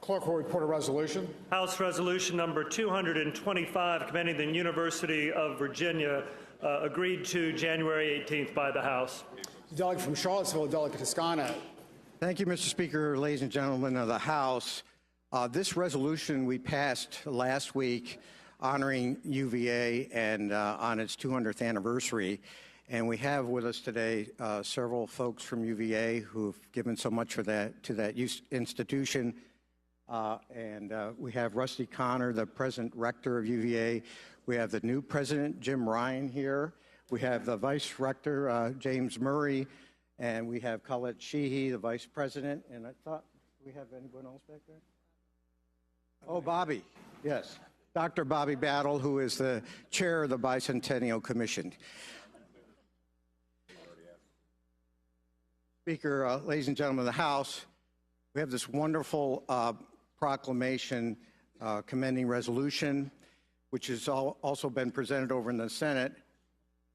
Clerk will report a resolution. House Resolution number 225, commending the University of Virginia, agreed to January 18th by the House. The delegate from Charlottesville, Delegate Toscano. Thank you, Mr. Speaker, ladies and gentlemen of the House. This resolution we passed last week honoring UVA and on its 200th anniversary. And we have with us today several folks from UVA who've given so much for that to that institution. We have Rusty Connor, the present rector of UVA. We have the new president, Jim Ryan, here. We have the vice rector, James Murray. And we have Colette Sheehy, the vice president. And I thought, do we have anyone else back there? Oh, Bobby, yes. Dr. Bobby Battle, who is the chair of the Bicentennial Commission. Speaker, ladies and gentlemen of the House, we have this wonderful proclamation commending resolution, which has also been presented over in the Senate.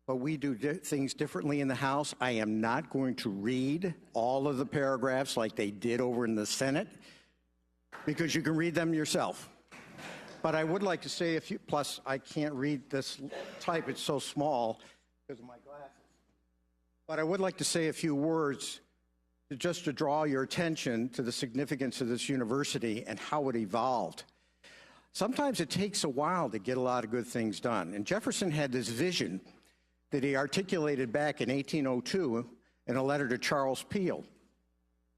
But we do things differently in the House. I am not going to read all of the paragraphs like they did over in the Senate, because you can read them yourself. But I would like to say a few, plus I can't read this type, it's so small because of my glasses. But I would like to say a few words just to draw your attention to the significance of this university and how it evolved. Sometimes it takes a while to get a lot of good things done. And Jefferson had this vision that he articulated back in 1802 in a letter to Charles Peel.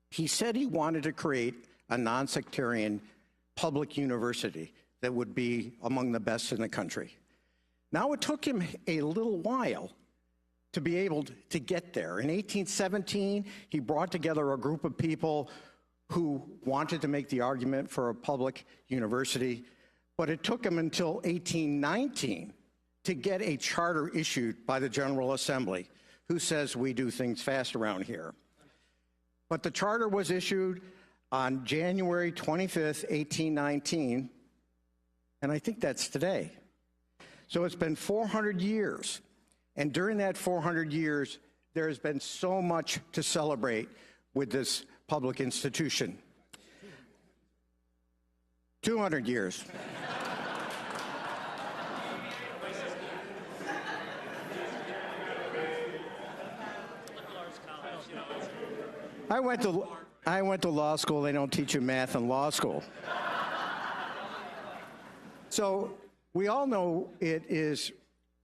He said he wanted to create a non-sectarian public university that would be among the best in the country. Now, it took him a little while to be able to get there. In 1817, he brought together a group of people who wanted to make the argument for a public university, but it took him until 1819 to get a charter issued by the General Assembly, who says we do things fast around here. But the charter was issued on January 25th, 1819, and I think that's today. So it's been 400 years. And during that 400 years, there has been so much to celebrate with this public institution. 200 years. I went to law school. They don't teach you math in law school. So we all know it is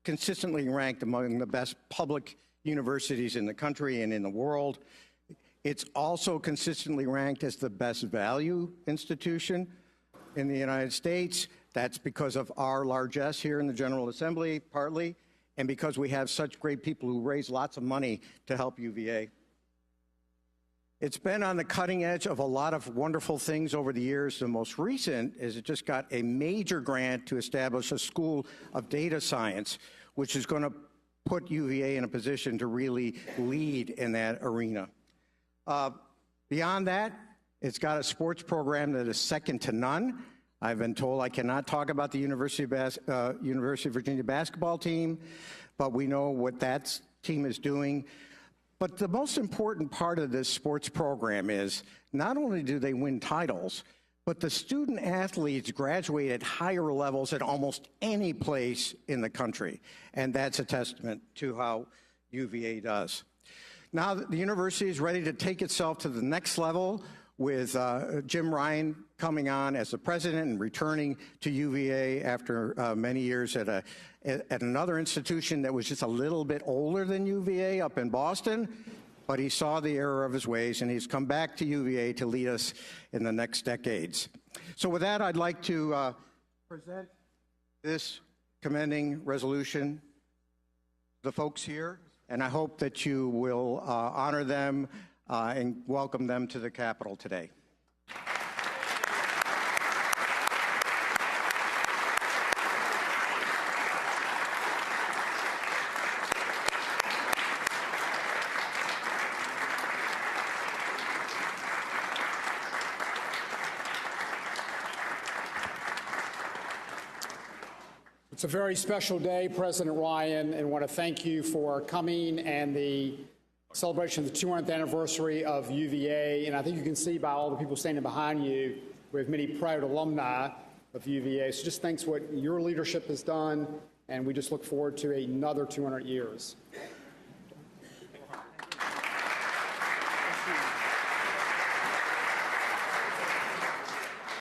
consistently ranked among the best public universities in the country and in the world. It's also consistently ranked as the best value institution in the United States. That's because of our largesse here in the General Assembly, partly, and because we have such great people who raise lots of money to help UVA. It's been on the cutting edge of a lot of wonderful things over the years. The most recent is it just got a major grant to establish a school of data science, which is going to put UVA in a position to really lead in that arena. Beyond that, it's got a sports program that is second to none. I've been told I cannot talk about the University of Virginia basketball team, but we know what that team is doing. But the most important part of this sports program is not only do they win titles, but the student athletes graduate at higher levels at almost any place in the country. And that's a testament to how UVA does. Now the university is ready to take itself to the next level with Jim Ryan coming on as the president and returning to UVA after many years at another institution that was just a little bit older than UVA up in Boston, but he saw the error of his ways and he's come back to UVA to lead us in the next decades. So with that, I'd like to present this commending resolution to the folks here, and I hope that you will honor them and welcome them to the Capitol today. It's a very special day, President Ryan, and I want to thank you for coming and the celebration of the 200th anniversary of UVA. And I think you can see by all the people standing behind you We have many proud alumni of UVA. So just thanks what your leadership has done, and we just look forward to another 200 years.